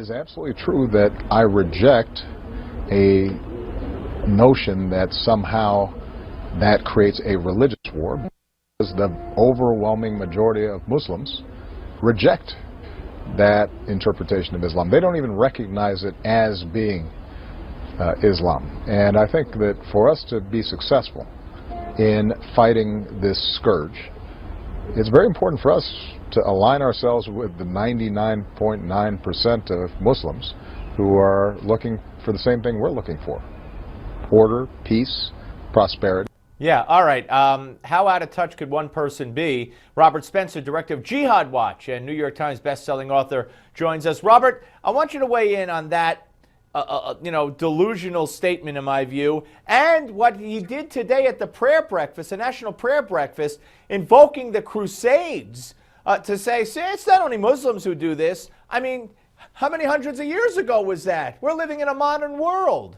is absolutely true that I reject a notion that somehow that creates a religious war, because the overwhelming majority of Muslims reject that interpretation of Islam. They don't even recognize it as being Islam. And I think that for us to be successful in fighting this scourge, it's very important for us to align ourselves with the 99.9% of Muslims who are looking for the same thing we're looking for: order, peace, prosperity. Yeah, all right. How out of touch could one person be? Robert Spencer, director of Jihad Watch and New York Times bestselling author, joins us. Robert, I want you to weigh in on that delusional statement, in my view, and what he did today at the prayer breakfast, the national prayer breakfast, invoking the Crusades to say, see, it's not only Muslims who do this. I mean, how many hundreds of years ago was that? We're living in a modern world.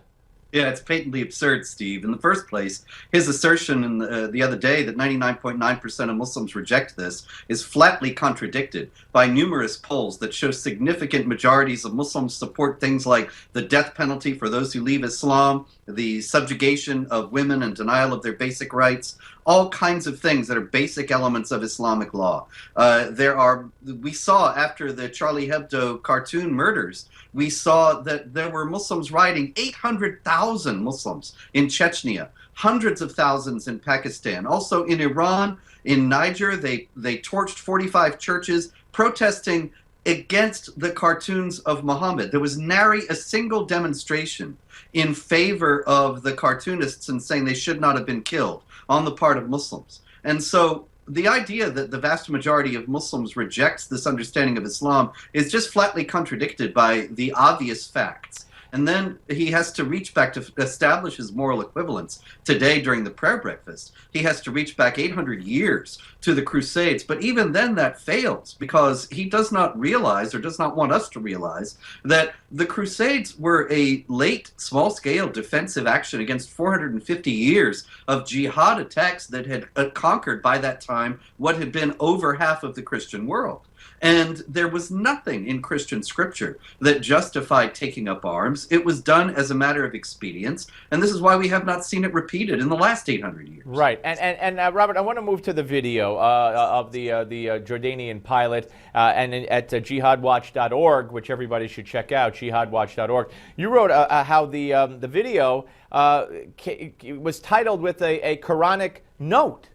Yeah, it's patently absurd, Steve. In the first place, his assertion the other day that 99.9% of Muslims reject this is flatly contradicted by numerous polls that show significant majorities of Muslims support things like the death penalty for those who leave Islam, the subjugation of women and denial of their basic rights, all kinds of things that are basic elements of Islamic law. We saw after the Charlie Hebdo cartoon murders, we saw that there were Muslims rioting, 800,000 Muslims in Chechnya, hundreds of thousands in Pakistan. Also in Iran, in Niger, they torched 45 churches protesting against the cartoons of Muhammad. There was nary a single demonstration in favor of the cartoonists and saying they should not have been killed on the part of Muslims. And so the idea that the vast majority of Muslims rejects this understanding of Islam is just flatly contradicted by the obvious facts. And then he has to reach back to establish his moral equivalence. Today, during the prayer breakfast, he has to reach back 800 years to the Crusades. But even then, that fails, because he does not realize, or does not want us to realize, that the Crusades were a late, small-scale defensive action against 450 years of jihad attacks that had conquered, by that time, what had been over half of the Christian world. And there was nothing in Christian scripture that justified taking up arms. It was done as a matter of expedience, and this is why we have not seen it repeated in the last 800 years. Right, and Robert, I want to move to the video of the Jordanian pilot, and at jihadwatch.org, which everybody should check out, jihadwatch.org. You wrote how the video was titled with a Quranic note.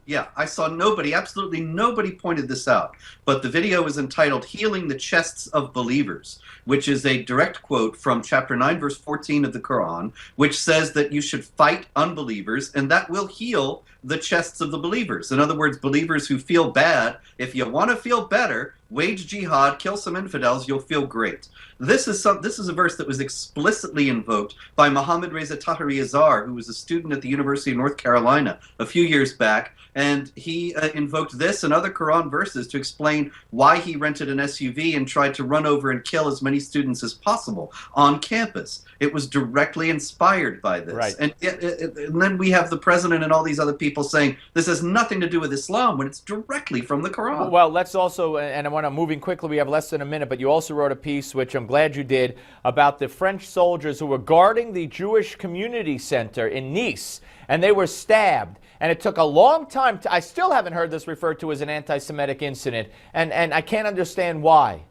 Yeah, I saw absolutely nobody pointed this out, but the video is entitled "Healing the Chests of Believers," which is a direct quote from chapter 9, verse 14 of the Quran, which says that you should fight unbelievers, and that will heal the chests of the believers. In other words, believers who feel bad, if you want to feel better, wage jihad, kill some infidels, you'll feel great. This is a verse that was explicitly invoked by Mohammad Reza Tahiri Azhar, who was a student at the University of North Carolina a few years back, and he invoked this and other Quran verses to explain why he rented an SUV and tried to run over and kill as many students as possible on campus. It was directly inspired by this. Right. And then we have the president and all these other people saying this has nothing to do with Islam when it's directly from the Quran. Well, let's also, and I want to moving quickly, we have less than a minute, but you also wrote a piece, which I'm glad you did, about the French soldiers who were guarding the Jewish community center in Nice, and they were stabbed. And it took a long time. I still haven't heard this referred to as an anti-Semitic incident, and I can't understand why.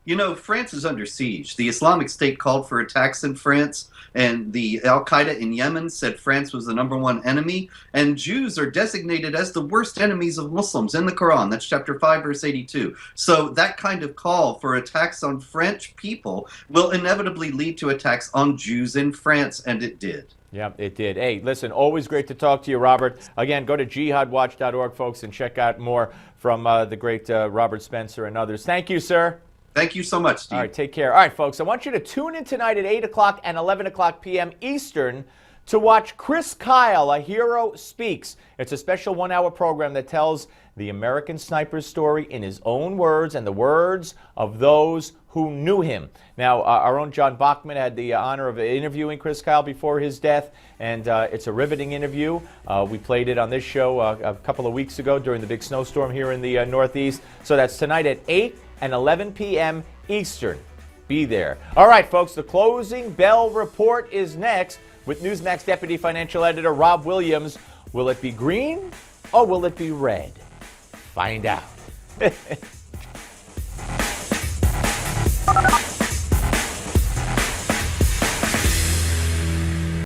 You know, France is under siege. The Islamic State called for attacks in France, and the Al-Qaeda in Yemen said France was the #1 enemy, and Jews are designated as the worst enemies of Muslims in the Quran. That's chapter 5, verse 82. So that kind of call for attacks on French people will inevitably lead to attacks on Jews in France, and it did. Yeah, it did. Hey, listen, always great to talk to you, Robert. Again, go to jihadwatch.org, folks, and check out more from the great Robert Spencer and others. Thank you, sir. Thank you so much, Steve. All right, take care. All right, folks, I want you to tune in tonight at 8 o'clock and 11 o'clock p.m. Eastern to watch Chris Kyle, A Hero Speaks. It's a special one-hour program that tells the American sniper's story in his own words and the words of those who knew him. Now, our own John Bachman had the honor of interviewing Chris Kyle before his death, and it's a riveting interview. We played it on this show a couple of weeks ago during the big snowstorm here in the Northeast. So that's tonight at 8 and 11 p.m. Eastern. be there. All right, folks, the closing bell report is next with Newsmax Deputy Financial Editor Rob Williams. Will it be green or will it be red? Find out.